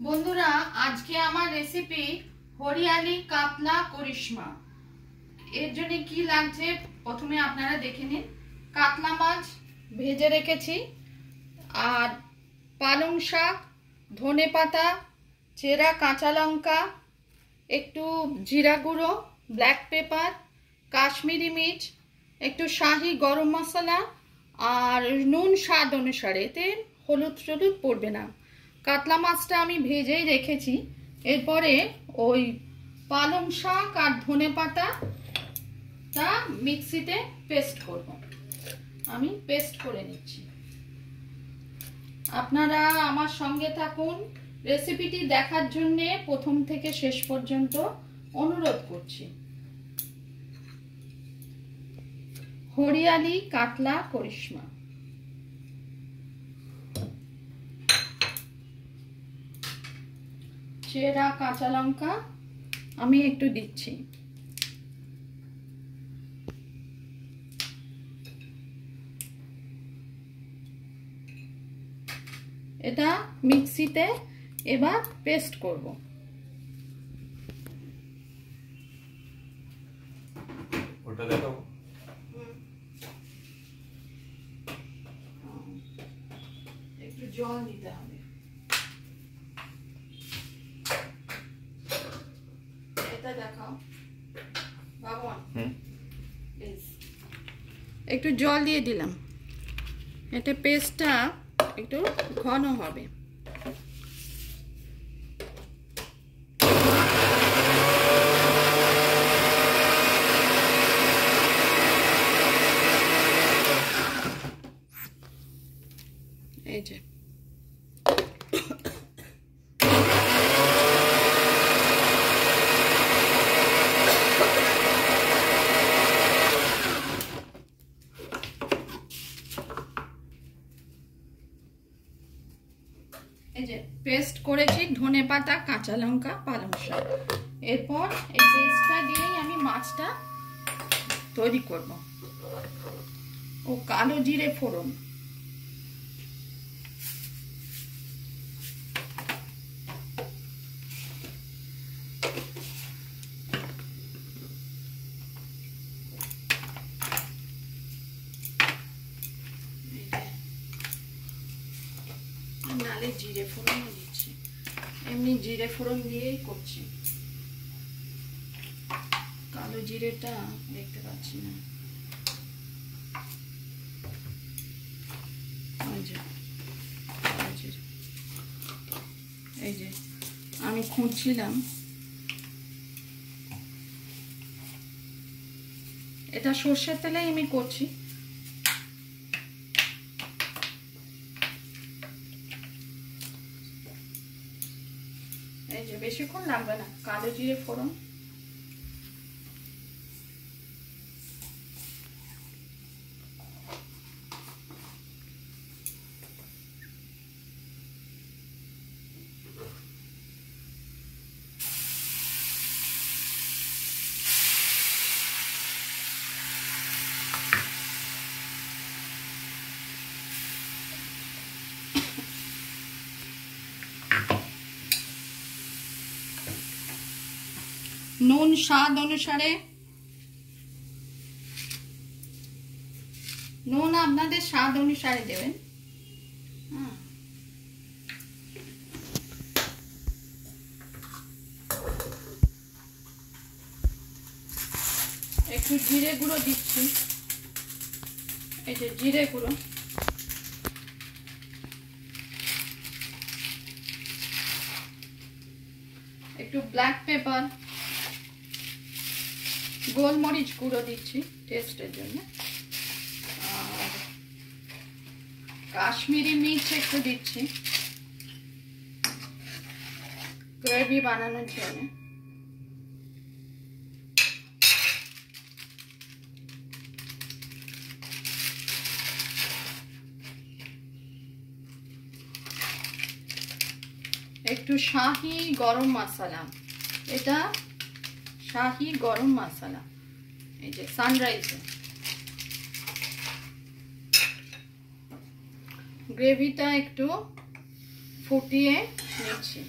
বন্ধুরা, আজকে আমার রেসিপি হরিয়ালি কাতলা করিশ্মা। এর জন্য কি লাগছে প্রথমে আপনারা দেখে নিন। কাতলা মাছ ভেজে রেখেছি, আর পালং শাক, ধনেপাতা, চেরা কাঁচা লঙ্কা, একটু জিরা গুঁড়ো, ব্ল্যাক পেপার, কাশ্মীরি মির্চ, একটু শাহি গরম মশলা আর নুন স্বাদ অনুসারে। এতে হলুদ টলুদ পড়বে না। কাতলা মাছটা আমি ভেজেই রেখেছি। এরপরে ওই পালং শাক আর ধনেপাতাটা মিক্সিতে পেস্ট করব। আমি পেস্ট করে নিচ্ছি। আপনারা আমার সঙ্গে থাকুন, রেসিপিটি দেখার জন্য প্রথম থেকে শেষ পর্যন্ত অনুরোধ করছি। হরিয়ালি কাতলা করিশ্মা। চেরা কাঁচা লঙ্কা আমি একটু দিচ্ছি। এটা মিক্সিতে এবার পেস্ট করব। ওটা দেখো, একটু জল দিতে হবে। এটা দেখাও বাবন, একটু জল দিয়ে দিলাম। এটা পেস্টটা একটু ঘন হবে। এই যে পেস্ট করেছি ধনেপাতা, কাঁচা লঙ্কা, পালং শাক। এরপর এই পেস্টটা দিয়েই আমি মাছটা তৈরি করব। ও কালো জিরে ফোড়ন, নালে জিরে ফোড়ন দিচ্ছি। এমনি জিরে ফোড়ন দিয়েই করছি, কালো জিরেটা দেখতে পাচ্ছি না। এই যে আমি খুঁজছিলাম, এটা সর্ষের তেলেই আমি করছি। এই যে বেশিক্ষণ লাগবে না। কালো জিরে ফোড়ন, নুন স্বাদ অনুসারে। নুন আপনাদের স্বাদ অনুসারে দেবেন। একটু জিরে গুঁড়ো দিচ্ছি। এই যে জিরে গুঁড়ো, একটু ব্ল্যাক পেপার, গোলমরিচ গুঁড়ো দিচ্ছি টেস্টের জন্য, আর কাশ্মীরি মির্চ একটু দিচ্ছি গ্রেভি বানানোর জন্য। একটু শাহি গরম মশলা, এটা শাহি গরম মশলা, এই যে সানরাইজ। গ্রেভিটা একটু ফুটিয়ে নিচ্ছি।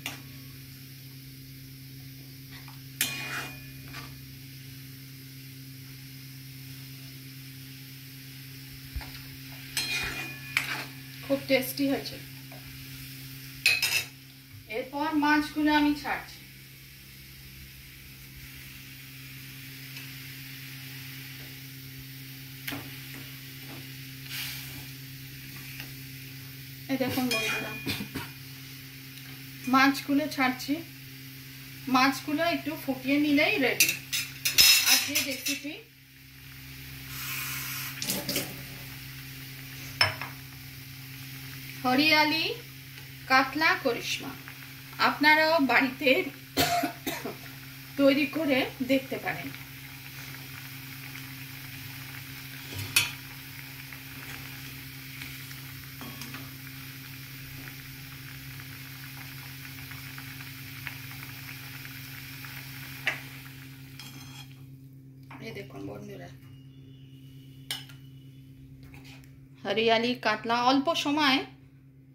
খুব টেস্টি হয়েছে। এরপর মাছগুলো আমি ছাড়ছি। এই দেখুন বন্ধুরা, মাছগুলো ছাড়ছি। মাছগুলো একটু ফুটিয়ে নিলেই রেডি। আজকের রেসিপি হরিয়ালি কাতলা করিশ্মা। আপনারাও বাড়িতে তৈরি করে দেখতে পারেন। এই দেখুন বন্ধুরা, হরিয়ালি কাতলা, অল্প সময়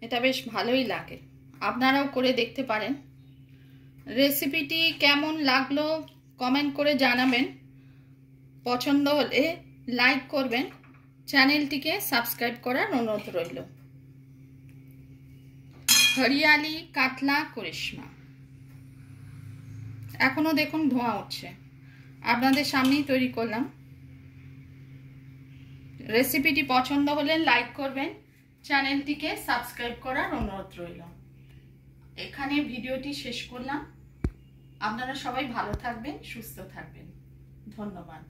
এটা বেশ ভালোই লাগে। আপনারাও করে দেখতে পারেন। রেসিপিটি কেমন লাগলো কমেন্ট করে জানাবেন। পছন্দ হলে লাইক করবেন। চ্যানেলটিকে সাবস্ক্রাইব করার অনুরোধ রইল। হরিয়ালি কাতলা করিশ্মা। এখনো দেখুন ধোঁয়া উঠছে। আপনাদের সামনেই তৈরি করলাম। রেসিপিটি পছন্দ হলে লাইক করবেন। চ্যানেলটিকে সাবস্ক্রাইব করার অনুরোধ রইল। এখানে ভিডিওটি শেষ করলাম। আপনারা সবাই ভালো থাকবেন, সুস্থ থাকবেন। ধন্যবাদ।